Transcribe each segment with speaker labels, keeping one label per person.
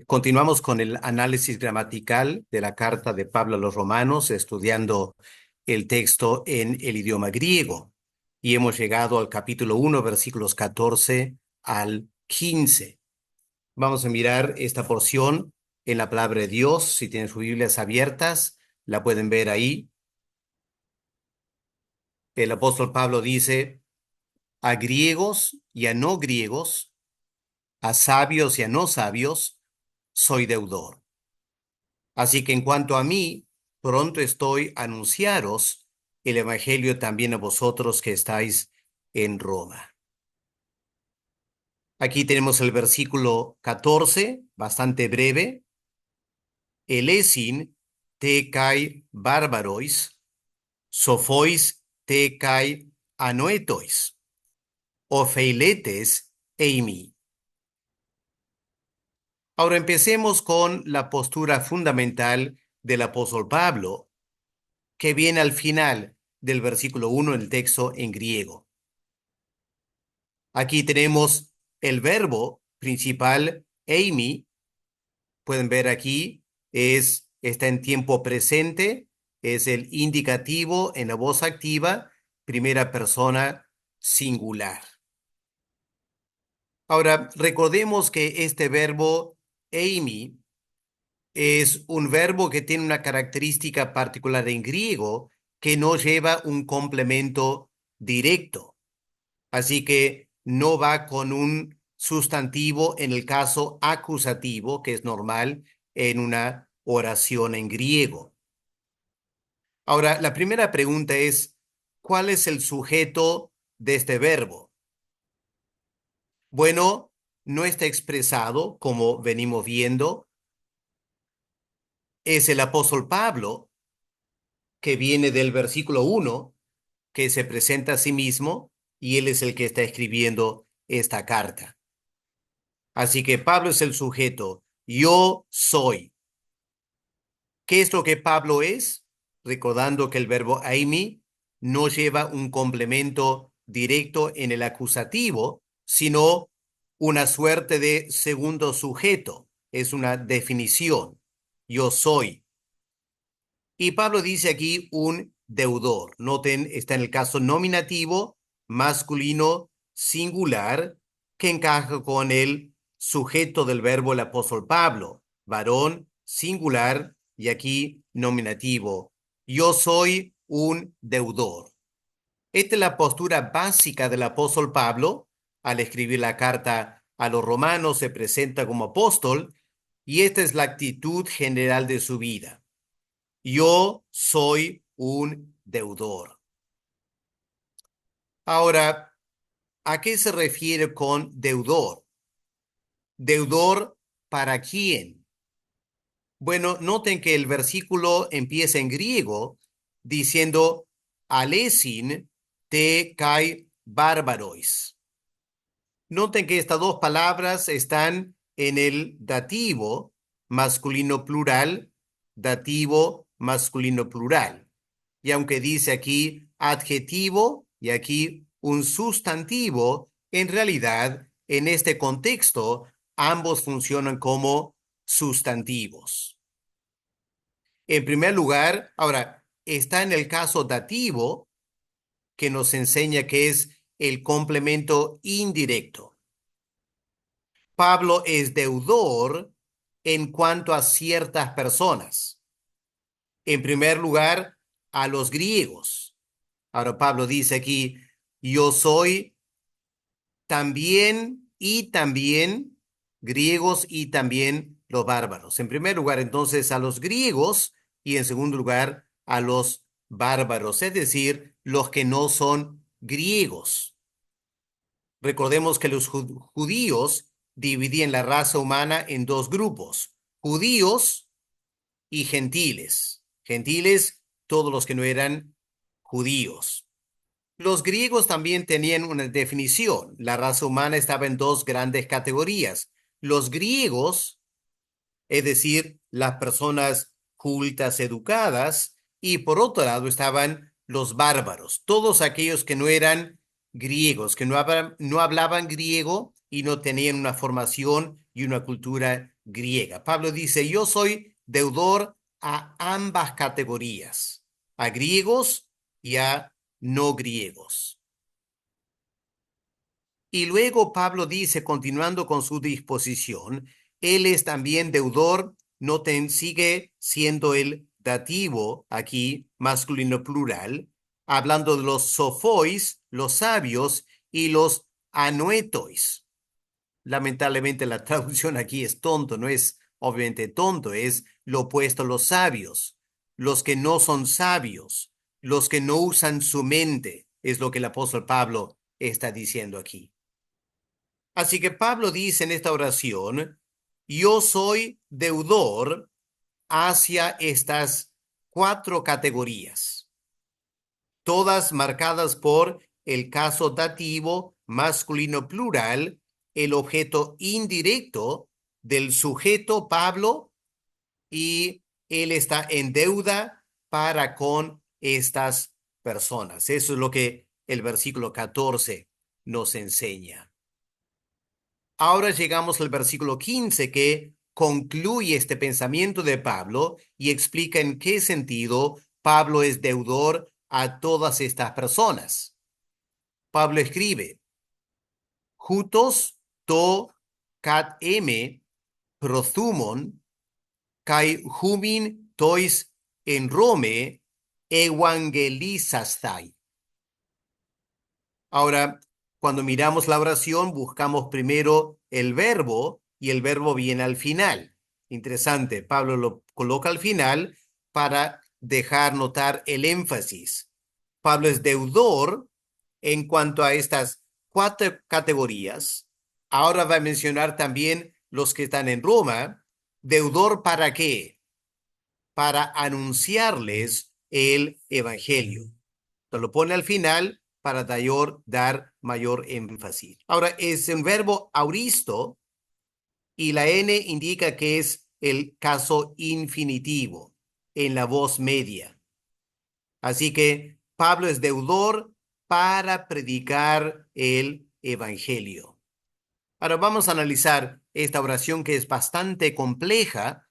Speaker 1: Continuamos con el análisis gramatical de la carta de Pablo a los Romanos, estudiando el texto en el idioma griego. Y hemos llegado al capítulo 1, versículos 14 al 15. Vamos a mirar esta porción en la palabra de Dios. Si tienen sus Biblias abiertas, la pueden ver ahí. El apóstol Pablo dice: a griegos y a no griegos, a sabios y a no sabios, soy deudor. Así que en cuanto a mí, pronto estoy a anunciaros el evangelio también a vosotros que estáis en Roma. Aquí tenemos el versículo 14, bastante breve. Elesin te kai barbarois, sophois te kai anoetois, ofeiletes eimi. Ahora empecemos con la postura fundamental del apóstol Pablo, que viene al final del versículo 1 del texto en griego. Aquí tenemos el verbo principal, eimi. Pueden ver aquí, está en tiempo presente, es el indicativo en la voz activa, primera persona singular. Ahora, recordemos que este verbo eimi es un verbo que tiene una característica particular en griego, que no lleva un complemento directo. Así que no va con un sustantivo en el caso acusativo, que es normal en una oración en griego. Ahora, la primera pregunta es: ¿cuál es el sujeto de este verbo? Bueno, no está expresado como venimos viendo. Es el apóstol Pablo, que viene del versículo 1, que se presenta a sí mismo, y él es el que está escribiendo esta carta. Así que Pablo es el sujeto. Yo soy. ¿Qué es lo que Pablo es? Recordando que el verbo eimi no lleva un complemento directo en el acusativo, sino una suerte de segundo sujeto. Es una definición. Yo soy. Y Pablo dice aquí un deudor. Noten, está en el caso nominativo, masculino, singular, que encaja con el sujeto del verbo el apóstol Pablo, varón, singular, y aquí nominativo. Yo soy un deudor. Esta es la postura básica del apóstol Pablo. Al escribir la carta a los romanos se presenta como apóstol, y esta es la actitud general de su vida. Yo soy un deudor. Ahora, ¿a qué se refiere con deudor? ¿Deudor para quién? Bueno, noten que el versículo empieza en griego diciendo alesin te kai bárbarois. Noten que estas dos palabras están en el dativo masculino plural, dativo masculino plural. Y aunque dice aquí adjetivo y aquí un sustantivo, en realidad, en este contexto, ambos funcionan como sustantivos. En primer lugar, ahora, está en el caso dativo, que nos enseña que es el complemento indirecto. Pablo es deudor en cuanto a ciertas personas. En primer lugar, a los griegos. Ahora Pablo dice aquí: yo soy también y también griegos y también los bárbaros. En primer lugar, entonces, a los griegos, y en segundo lugar, a los bárbaros, es decir, los que no son griegos. Recordemos que los judíos dividían la raza humana en dos grupos: judíos y gentiles. Gentiles, todos los que no eran judíos. Los griegos también tenían una definición. La raza humana estaba en dos grandes categorías: los griegos, es decir, las personas cultas, educadas, y por otro lado estaban los bárbaros, todos aquellos que no eran griegos, que no hablaban griego y no tenían una formación y una cultura griega. Pablo dice, yo soy deudor a ambas categorías, a griegos y a no griegos. Y luego Pablo dice, continuando con su disposición, él es también deudor, noten, sigue siendo el dativo aquí, masculino plural, hablando de los sophois, los sabios, y los anoetois. Lamentablemente la traducción aquí es tonto, no es obviamente tonto, es lo opuesto a los sabios, los que no son sabios, los que no usan su mente, es lo que el apóstol Pablo está diciendo aquí. Así que Pablo dice en esta oración, yo soy deudor hacia estas cuatro categorías, todas marcadas por el caso dativo masculino plural, el objeto indirecto del sujeto Pablo, y él está en deuda para con estas personas. Eso es lo que el versículo 14 nos enseña. Ahora llegamos al versículo 15 que concluye este pensamiento de Pablo y explica en qué sentido Pablo es deudor a todas estas personas. Pablo escribe, Jutos to cat prothumon kai humin tois en Rome evangelizastai. Ahora, cuando miramos la oración, buscamos primero el verbo y el verbo viene al final. Interesante, Pablo lo coloca al final para dejar notar el énfasis. Pablo es deudor en cuanto a estas cuatro categorías. Ahora va a mencionar también los que están en Roma. ¿Deudor para qué? Para anunciarles el evangelio. Entonces lo pone al final para dar mayor énfasis. Ahora, es un verbo auristo y la N indica que es el caso infinitivo en la voz media. Así que Pablo es deudor para predicar el evangelio. Ahora vamos a analizar esta oración que es bastante compleja.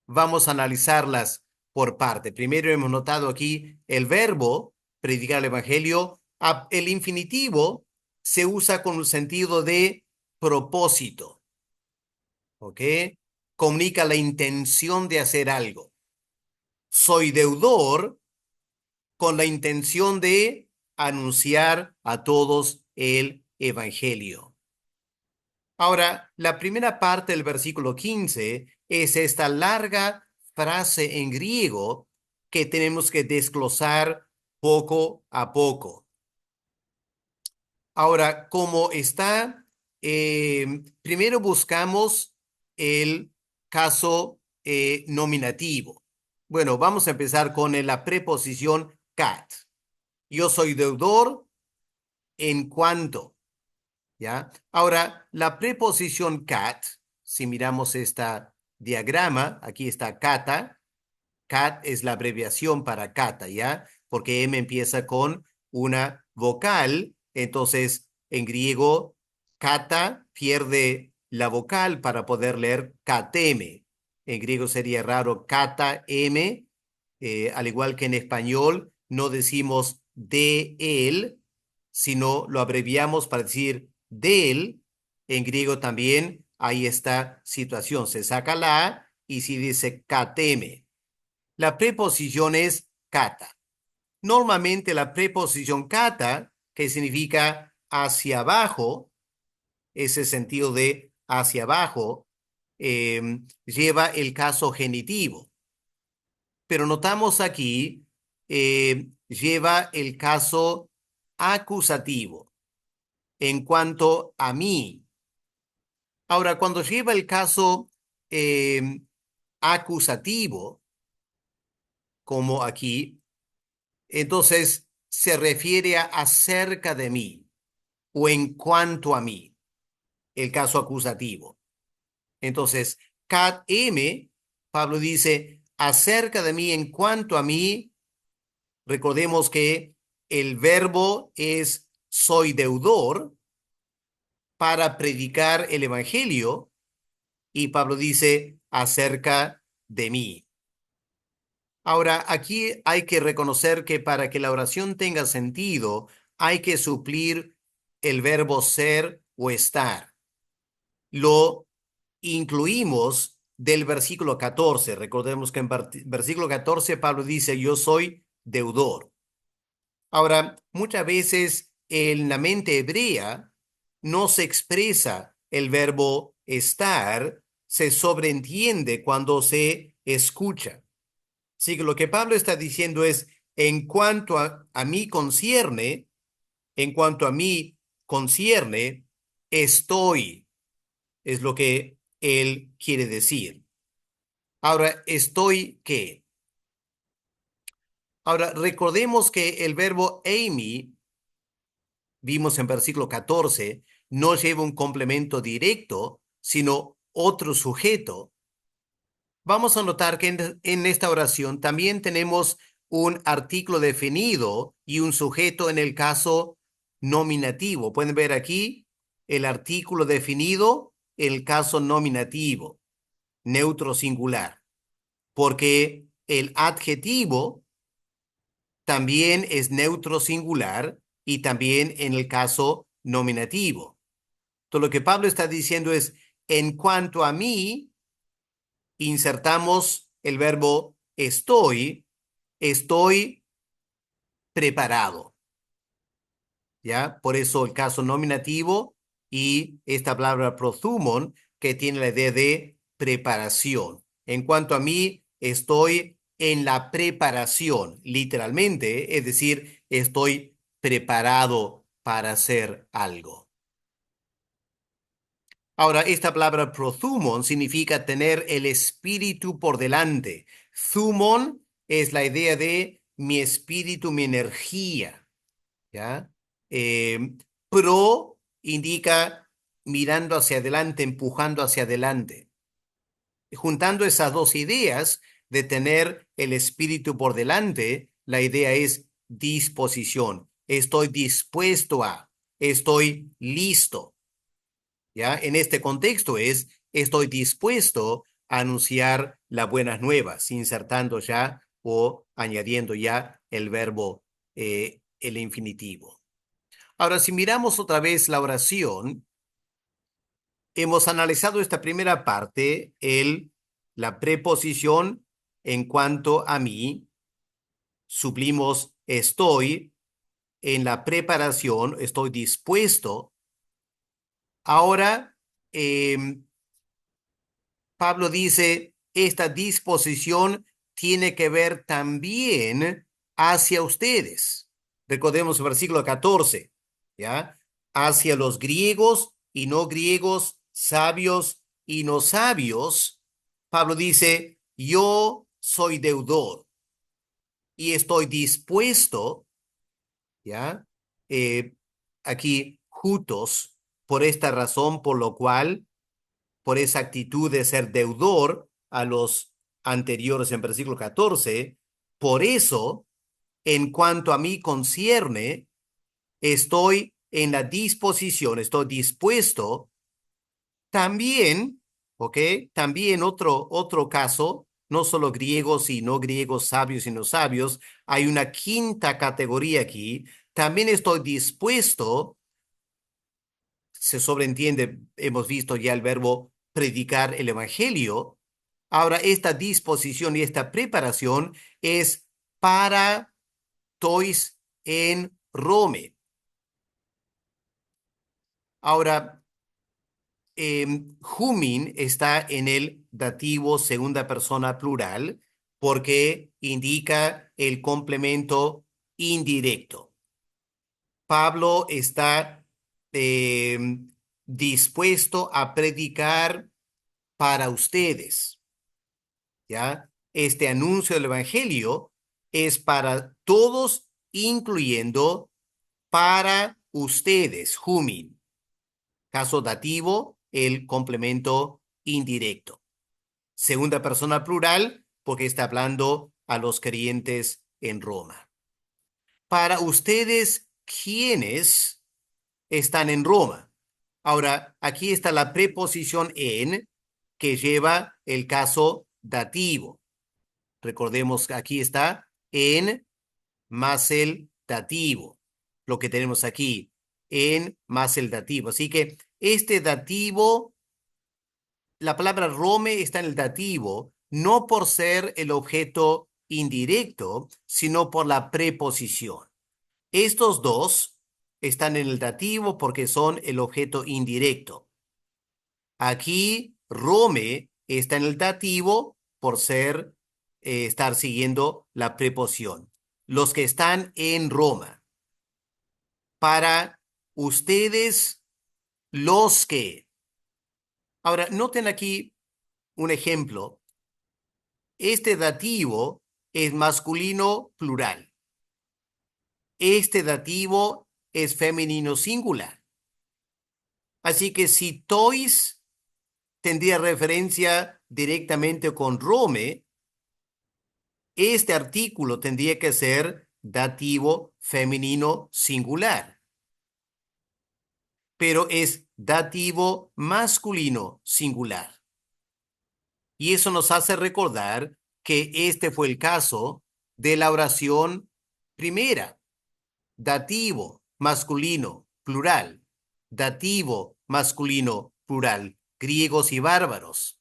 Speaker 1: Vamos a analizarlas por parte. Primero hemos notado aquí el verbo, predicar el evangelio. El infinitivo se usa con un sentido de propósito, ¿ok? Comunica la intención de hacer algo. Soy deudor con la intención de anunciar a todos el evangelio. Ahora, la primera parte del versículo 15 es esta larga frase en griego que tenemos que desglosar poco a poco. Ahora, como está, primero buscamos el caso nominativo. Bueno, vamos a empezar con la preposición cat. Yo soy deudor en cuanto. ¿Ya? Ahora, la preposición cat, si miramos este diagrama, aquí está kata. Cat es la abreviación para kata, ¿ya? Porque M empieza con una vocal, entonces en griego kata pierde la vocal para poder leer kateme. En griego sería raro kata m, al igual que en español no decimos de él, sino lo abreviamos para decir del. En griego también hay esta situación, se saca la A y se dice kateme. La preposición es kata. Normalmente la preposición kata, que significa hacia abajo, ese sentido de hacia abajo, lleva el caso genitivo. Pero notamos aquí, lleva el caso acusativo en cuanto a mí. Ahora, cuando lleva el caso acusativo, como aquí, entonces se refiere a acerca de mí o en cuanto a mí, el caso acusativo. Entonces, cat m, Pablo dice, acerca de mí en cuanto a mí, recordemos que el verbo es soy deudor para predicar el evangelio y Pablo dice acerca de mí. Ahora, aquí hay que reconocer que para que la oración tenga sentido, hay que suplir el verbo ser o estar. Lo incluimos del versículo 14. Recordemos que en versículo 14 Pablo dice, yo soy deudor. Ahora, muchas veces en la mente hebrea no se expresa el verbo estar, se sobreentiende cuando se escucha. Así que lo que Pablo está diciendo es, en cuanto a mí concierne, en cuanto a mí concierne, estoy, es lo que él quiere decir. Ahora, ¿estoy qué? Ahora, recordemos que el verbo Amy, vimos en versículo 14, no lleva un complemento directo, sino otro sujeto. Vamos a notar que en esta oración también tenemos un artículo definido y un sujeto en el caso nominativo. Pueden ver aquí el artículo definido, el caso nominativo, neutro singular, porque el adjetivo también es neutro singular y también en el caso nominativo. Entonces, lo que Pablo está diciendo es, en cuanto a mí, insertamos el verbo estoy preparado, ¿ya? Por eso el caso nominativo y esta palabra prothumon, que tiene la idea de preparación. En cuanto a mí, estoy en la preparación, literalmente, es decir, estoy preparado para hacer algo. Ahora, esta palabra prothumon significa tener el espíritu por delante. Thumon es la idea de mi espíritu, mi energía, ¿ya? Pro indica mirando hacia adelante, empujando hacia adelante. Juntando esas dos ideas de tener el espíritu por delante, la idea es disposición. Estoy dispuesto a, estoy listo. ¿Ya? En este contexto es, estoy dispuesto a anunciar las buenas nuevas, insertando ya o añadiendo ya el verbo, el infinitivo. Ahora, si miramos otra vez la oración, hemos analizado esta primera parte, la preposición en cuanto a mí, suplimos estoy en la preparación, estoy dispuesto. Ahora, Pablo dice, esta disposición tiene que ver también hacia ustedes. Recordemos el versículo 14, ¿ya? Hacia los griegos y no griegos, sabios y no sabios. Pablo dice, yo soy deudor y estoy dispuesto, ¿ya? Eh, aquí, jutos, por esta razón, por lo cual por esa actitud de ser deudor a los anteriores en versículo 14. Por eso, en cuanto a mí concierne, estoy en la disposición, estoy dispuesto. También, ¿ok? También otro caso, no solo griegos y no griegos, sabios y no sabios, hay una quinta categoría aquí. También estoy dispuesto, se sobreentiende, hemos visto ya el verbo predicar el evangelio. Ahora, esta disposición y esta preparación es para tois en Rome. Ahora, humin está en el dativo segunda persona plural porque indica el complemento indirecto. Pablo está dispuesto a predicar para ustedes, ¿ya? Este anuncio del evangelio es para todos, incluyendo para ustedes, humin. Caso dativo, el complemento indirecto. Segunda persona plural, porque está hablando a los creyentes en Roma. Para ustedes, ¿quiénes están en Roma? Ahora, aquí está la preposición en, que lleva el caso dativo. Recordemos que aquí está en más el dativo. Lo que tenemos aquí, en más el dativo. Así que este dativo, la palabra Rome está en el dativo, no por ser el objeto indirecto, sino por la preposición. Estos dos están en el dativo porque son el objeto indirecto. Aquí Rome está en el dativo por ser, estar siguiendo la preposición. Los que están en Roma. Para ustedes, los que. Ahora, noten aquí un ejemplo. Este dativo es masculino plural. Este dativo es femenino singular. Así que si tois tendría referencia directamente con Rome, este artículo tendría que ser dativo femenino singular, pero es dativo masculino singular. Y eso nos hace recordar que este fue el caso de la oración primera. Dativo masculino plural. Dativo masculino plural. Griegos y bárbaros.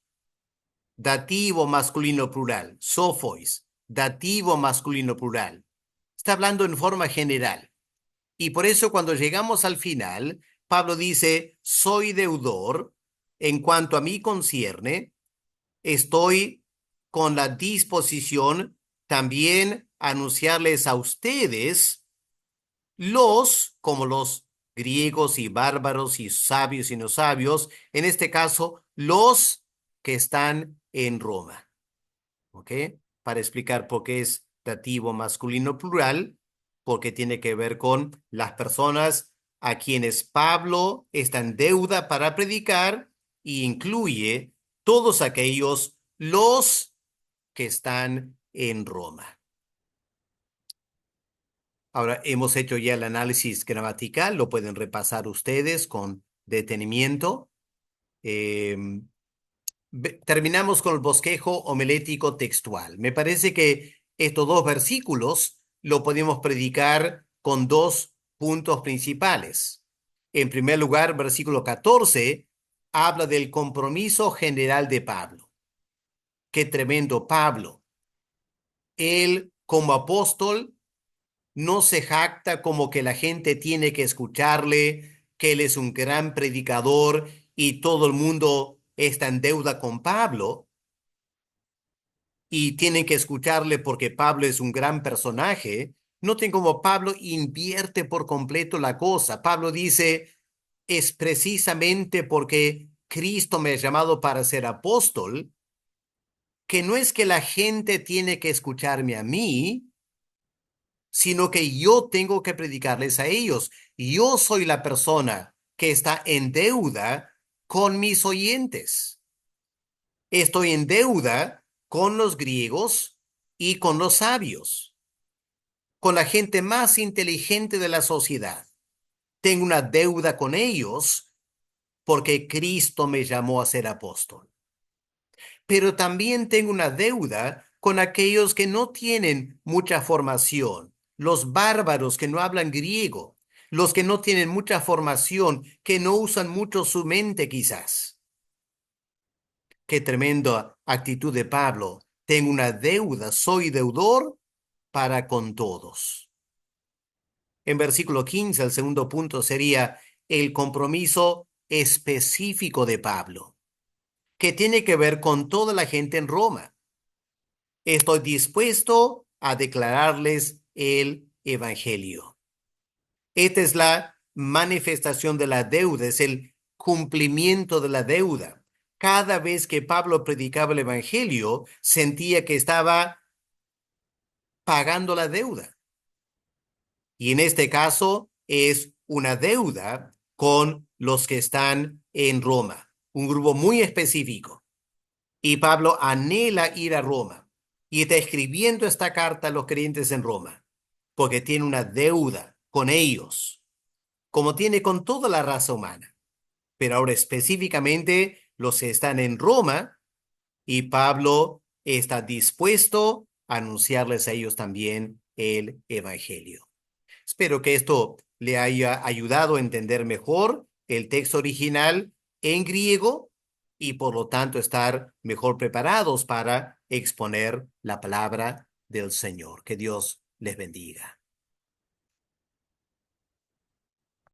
Speaker 1: Dativo masculino plural. Sophois. Dativo masculino plural. Está hablando en forma general. Y por eso cuando llegamos al final, Pablo dice, soy deudor, en cuanto a mí concierne, estoy con la disposición también a anunciarles a ustedes, como los griegos y bárbaros y sabios y no sabios, en este caso, los que están en Roma. ¿Ok? Para explicar por qué es dativo masculino plural, porque tiene que ver con las personas a quienes Pablo está en deuda para predicar y incluye todos aquellos los que están en Roma. Ahora, hemos hecho ya el análisis gramatical, lo pueden repasar ustedes con detenimiento. Terminamos con el bosquejo homilético textual. Me parece que estos dos versículos lo podemos predicar con dos puntos principales. En primer lugar, versículo 14 habla del compromiso general de Pablo. Qué tremendo Pablo. Él, como apóstol, no se jacta como que la gente tiene que escucharle, que él es un gran predicador y todo el mundo está en deuda con Pablo y tienen que escucharle porque Pablo es un gran personaje. Noten cómo Pablo invierte por completo la cosa. Pablo dice, es precisamente porque Cristo me ha llamado para ser apóstol, que no es que la gente tiene que escucharme a mí, sino que yo tengo que predicarles a ellos. Yo soy la persona que está en deuda con mis oyentes. Estoy en deuda con los griegos y con los sabios, con la gente más inteligente de la sociedad. Tengo una deuda con ellos porque Cristo me llamó a ser apóstol. Pero también tengo una deuda con aquellos que no tienen mucha formación, los bárbaros que no hablan griego, los que no tienen mucha formación, que no usan mucho su mente quizás. Qué tremenda actitud de Pablo. Tengo una deuda, soy deudor para con todos. En versículo 15, el segundo punto sería el compromiso específico de Pablo, que tiene que ver con toda la gente en Roma. Estoy dispuesto a declararles el evangelio. Esta es la manifestación de la deuda, es el cumplimiento de la deuda. Cada vez que Pablo predicaba el evangelio, sentía que estaba pagando la deuda. Y en este caso es una deuda con los que están en Roma, un grupo muy específico. Y Pablo anhela ir a Roma y está escribiendo esta carta a los creyentes en Roma, porque tiene una deuda con ellos, como tiene con toda la raza humana. Pero ahora específicamente los están en Roma y Pablo está dispuesto a anunciarles a ellos también el Evangelio. Espero que esto le haya ayudado a entender mejor el texto original en griego y por lo tanto estar mejor preparados para exponer la palabra del Señor. Que Dios les bendiga.